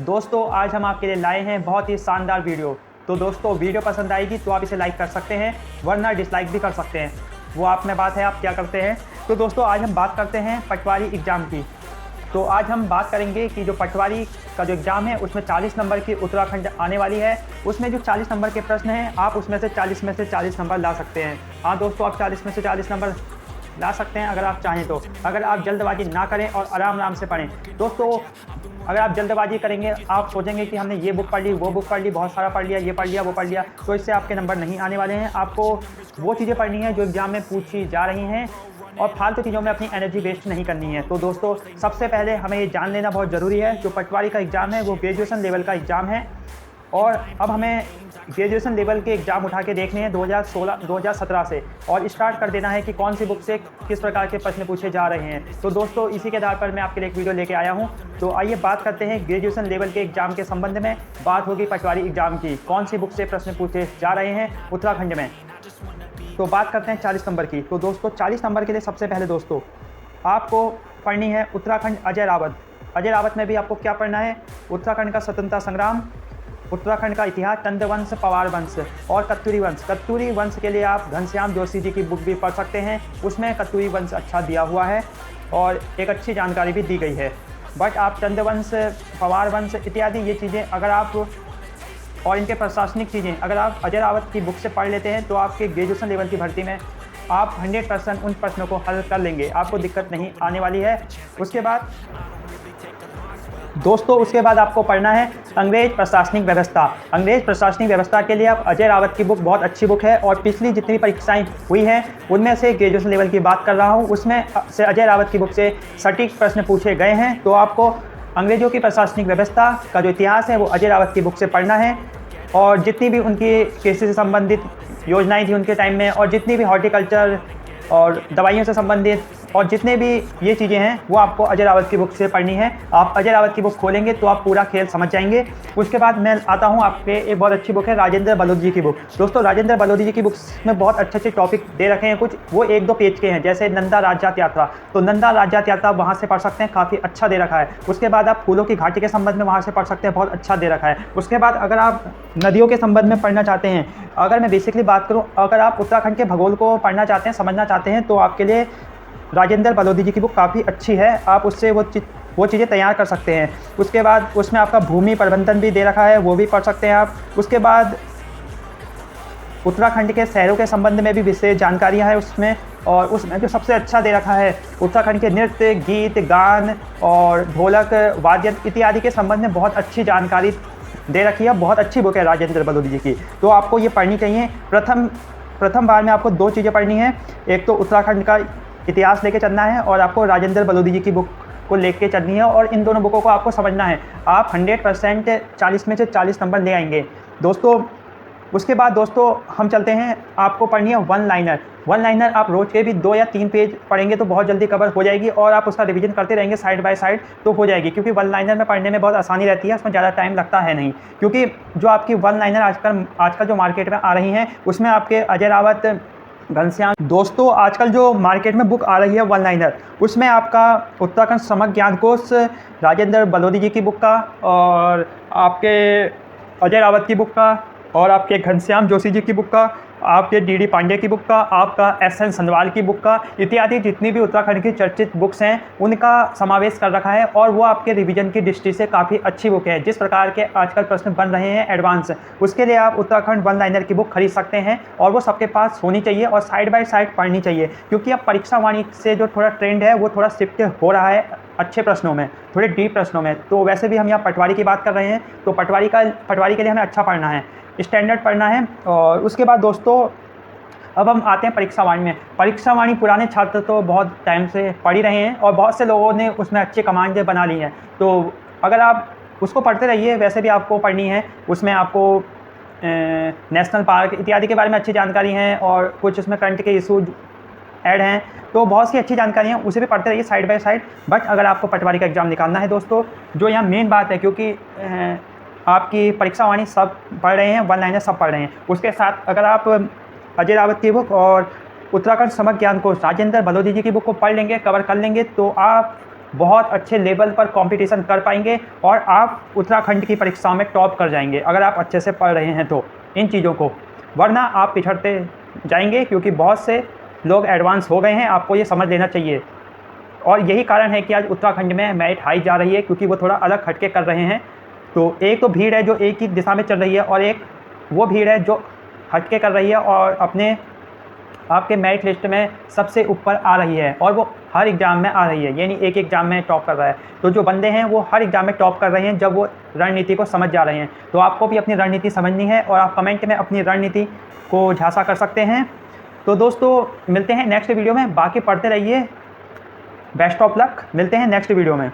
दोस्तों आज हम आपके लिए लाए हैं बहुत ही शानदार वीडियो। तो दोस्तों वीडियो पसंद आएगी तो आप इसे लाइक कर सकते हैं, वरना डिसलाइक भी कर सकते हैं। वो आप में बात है आप क्या करते हैं। तो दोस्तों आज हम बात करते हैं पटवारी एग्ज़ाम की। तो आज हम बात करेंगे कि जो पटवारी का जो एग्ज़ाम है उसमें 40 नंबर की उत्तराखंड आने वाली है। उसमें जो 40 नंबर के प्रश्न हैं आप उसमें से 40 में से 40 नंबर ला सकते हैं। हाँ दोस्तों, आप 40 में से 40 नंबर ला सकते हैं अगर आप चाहें तो, अगर आप जल्दबाजी ना करें और आराम आराम से पढ़ें। दोस्तों अगर आप जल्दबाजी करेंगे, आप सोचेंगे कि हमने ये बुक पढ़ ली, वो बुक पढ़ ली, बहुत सारा पढ़ लिया, ये पढ़ लिया, वो पढ़ लिया, तो इससे आपके नंबर नहीं आने वाले हैं। आपको वो चीज़ें पढ़नी है जो एग्ज़ाम में पूछी जा रही हैं और फालतू चीज़ों में अपनी एनर्जी वेस्ट नहीं करनी है। तो दोस्तों सबसे पहले हमें ये जान लेना बहुत ज़रूरी है, जो पटवारी का एग्ज़ाम है वो ग्रेजुएशन लेवल का एग्ज़ाम है। और अब हमें ग्रेजुएशन लेवल के एग्ज़ाम उठा के देखने हैं 2017 से, और स्टार्ट कर देना है कि कौन सी बुक से किस प्रकार के प्रश्न पूछे जा रहे हैं। तो दोस्तों इसी के आधार पर मैं आपके लिए एक वीडियो लेके आया हूं। तो आइए बात करते हैं ग्रेजुएशन लेवल के एग्ज़ाम के संबंध में। बात होगी पटवारी एग्ज़ाम की, कौन सी बुक से प्रश्न पूछे जा रहे हैं उत्तराखंड में। तो बात करते हैं 40 नंबर की। तो दोस्तों 40 नंबर के लिए सबसे पहले दोस्तों आपको पढ़नी है उत्तराखंड अजय रावत। अजय रावत में भी आपको क्या पढ़ना है? उत्तराखंड का स्वतंत्रता संग्राम, उत्तराखंड का इतिहास, चंद वंश, पवार वंश और कत्यूरी वंश। कत्यूरी वंश के लिए आप घनश्याम जोशी जी की बुक भी पढ़ सकते हैं, उसमें कत्यूरी वंश अच्छा दिया हुआ है और एक अच्छी जानकारी भी दी गई है। बट आप चंद वंश, पवार वंश इत्यादि ये चीज़ें अगर आप, और इनके प्रशासनिक चीज़ें अगर आप अजय रावत की बुक से पढ़ लेते हैं तो आपके ग्रेजुएशन लेवल की भर्ती में आप 100% उन प्रश्नों को हल कर लेंगे, आपको दिक्कत नहीं आने वाली है। उसके बाद दोस्तों आपको पढ़ना है अंग्रेज प्रशासनिक व्यवस्था। अंग्रेज प्रशासनिक व्यवस्था के लिए आप अजय रावत की बुक बहुत अच्छी बुक है, और पिछली जितनी परीक्षाएं हुई हैं उनमें से ग्रेजुएशन लेवल की बात कर रहा हूं, उसमें से अजय रावत की बुक से सटीक प्रश्न पूछे गए हैं। तो आपको अंग्रेजों की प्रशासनिक व्यवस्था का जो इतिहास है वो अजय रावत की बुक से पढ़ना है, और जितनी भी उनकी कृषि से संबंधित योजनाएँ थी उनके टाइम में, और जितनी भी हॉर्टिकल्चर और दवाइयों से संबंधित और जितने भी ये चीज़ें हैं वो आपको अजय रावत की बुक से पढ़नी है। आप अजय रावत की बुक खोलेंगे तो आप पूरा खेल समझ जाएंगे। उसके बाद मैं आता हूँ आपके एक बहुत अच्छी बुक है राजेंद्र बलोदी जी की बुक। दोस्तों राजेंद्र बलोदी जी की बुक्स में बहुत अच्छे अच्छे टॉपिक दे रखे हैं, कुछ वो 1-2 पेज के हैं, जैसे नंदा राज्यात यात्रा। तो नंदा राज्यात यात्रा वहाँ से पढ़ सकते हैं, काफ़ी अच्छा दे रखा है। उसके बाद आप फूलों की घाटी के संबंध में वहाँ से पढ़ सकते हैं, बहुत अच्छा दे रखा है। उसके बाद अगर आप नदियों के संबंध में पढ़ना चाहते हैं, अगर मैं बेसिकली बात करूं, अगर आप उत्तराखंड के भूगोल को पढ़ना चाहते हैं, समझना चाहते हैं, तो आपके लिए राजेंद्र बलोदी जी की बुक काफ़ी अच्छी है, आप उससे वो चीज़ें तैयार कर सकते हैं। उसके बाद उसमें आपका भूमि प्रबंधन भी दे रखा है, वो भी पढ़ सकते हैं आप। उसके बाद उत्तराखंड के शहरों के संबंध में भी विशेष जानकारियाँ हैं उसमें, और उसमें जो सबसे अच्छा दे रखा है उत्तराखंड के नृत्य, गीत, गान और ढोलक वाद्य इत्यादि के संबंध में बहुत अच्छी जानकारी दे रखी है। बहुत अच्छी बुक है राजेंद्र बलोदी जी की, तो आपको ये पढ़नी चाहिए। प्रथम बार में आपको 2 चीज़ें पढ़नी है, एक तो उत्तराखंड का इतिहास लेके चलना है और आपको राजेंद्र बलोदी जी की बुक को लेके चलनी है, और इन दोनों बुकों को आपको समझना है। आप 100% 40 में से 40 नंबर ले आएंगे दोस्तों। उसके बाद दोस्तों हम चलते हैं, आपको पढ़नी है वन लाइनर। आप रोज़ के भी 2 या 3 पेज पढ़ेंगे तो बहुत जल्दी कवर हो जाएगी, और आप उसका रिवीजन करते रहेंगे साइड बाय साइड तो हो जाएगी, क्योंकि वन लाइनर में पढ़ने में बहुत आसानी रहती है, उसमें ज़्यादा टाइम लगता है नहीं। क्योंकि जो आपकी वन लाइनर आजकल जो मार्केट में आ रही हैं उसमें आपके अजय रावत, घनश्याम। दोस्तों आजकल जो मार्केट में बुक आ रही है वन लाइनर, उसमें आपका उत्तराखंड समग्र ज्ञान कोश राजेंद्र बलोदी जी की बुक का, और आपके अजय रावत की बुक का, और आपके घनश्याम जोशी जी की बुक का, आपके डी पांडे की बुक का, आपका SN सनवाल की बुक का इत्यादि जितनी भी उत्तराखंड की चर्चित बुक्स हैं उनका समावेश कर रखा है, और वो आपके रिवीजन की दृष्टि से काफ़ी अच्छी बुक है। जिस प्रकार के आजकल प्रश्न बन रहे हैं एडवांस, उसके लिए आप उत्तराखंड वन लाइनर की बुक खरीद सकते हैं, और वो सबके पास होनी चाहिए और साइड बाय साइड पढ़नी चाहिए, क्योंकि अब परीक्षा वाणी से जो थोड़ा ट्रेंड है वो थोड़ा शिफ्ट हो रहा है अच्छे प्रश्नों में, थोड़े डीप प्रश्नों में। तो वैसे भी हम यहाँ पटवारी की बात कर रहे हैं, तो पटवारी के लिए हमें अच्छा पढ़ना है, स्टैंडर्ड पढ़ना है। और उसके बाद दोस्तों अब हम आते हैं परीक्षा वाणी में। परीक्षा वाणी पुराने छात्र तो बहुत टाइम से पढ़ ही रहे हैं, और बहुत से लोगों ने उसमें अच्छी कमांड बना ली हैं। तो अगर आप उसको पढ़ते रहिए, वैसे भी आपको पढ़नी है। उसमें आपको नेशनल पार्क इत्यादि के बारे में अच्छी जानकारी है, और कुछ उसमें करंट के इशू ऐड हैं, तो बहुत सी अच्छी जानकारी हैं, उसे भी पढ़ते रहिए साइड बाय साइड। बट अगर आपको पटवारी का एग्ज़ाम निकालना है दोस्तों, जो यहाँ मेन बात है, क्योंकि आपकी परीक्षा वाणी सब पढ़ रहे हैं, वन लाइनर सब पढ़ रहे हैं, उसके साथ अगर आप अजय रावत की बुक और उत्तराखंड समग्र ज्ञान कोश राजेंद्र बलोदी जी की बुक को पढ़ लेंगे, कवर कर लेंगे, तो आप बहुत अच्छे लेवल पर कंपटीशन कर पाएंगे और आप उत्तराखंड की परीक्षाओं में टॉप कर जाएंगे अगर आप अच्छे से पढ़ रहे हैं तो इन चीज़ों को, वरना आप पिछड़ते जाएंगे क्योंकि बहुत से लोग एडवांस हो गए हैं, आपको ये समझ लेना चाहिए। और यही कारण है कि आज उत्तराखंड में मेरिट हाई जा रही है, क्योंकि वो थोड़ा अलग हटके कर रहे हैं। तो एक तो भीड़ है जो एक ही दिशा में चल रही है, और एक वो भीड़ है जो हटके कर रही है और अपने आपके मेरिट लिस्ट में सबसे ऊपर आ रही है, और वो हर एग्ज़ाम में आ रही है, यानी एक एग्ज़ाम में टॉप कर रहा है। तो जो बंदे हैं वो हर एग्ज़ाम में टॉप कर रहे हैं जब वो रणनीति को समझ जा रहे हैं। तो आपको भी अपनी रणनीति समझनी है और आप कमेंट में अपनी रणनीति को झांसा कर सकते हैं। तो दोस्तों मिलते हैं नेक्स्ट वीडियो में, बाकी पढ़ते रहिए। बेस्ट ऑफ लक, मिलते हैं नेक्स्ट वीडियो में।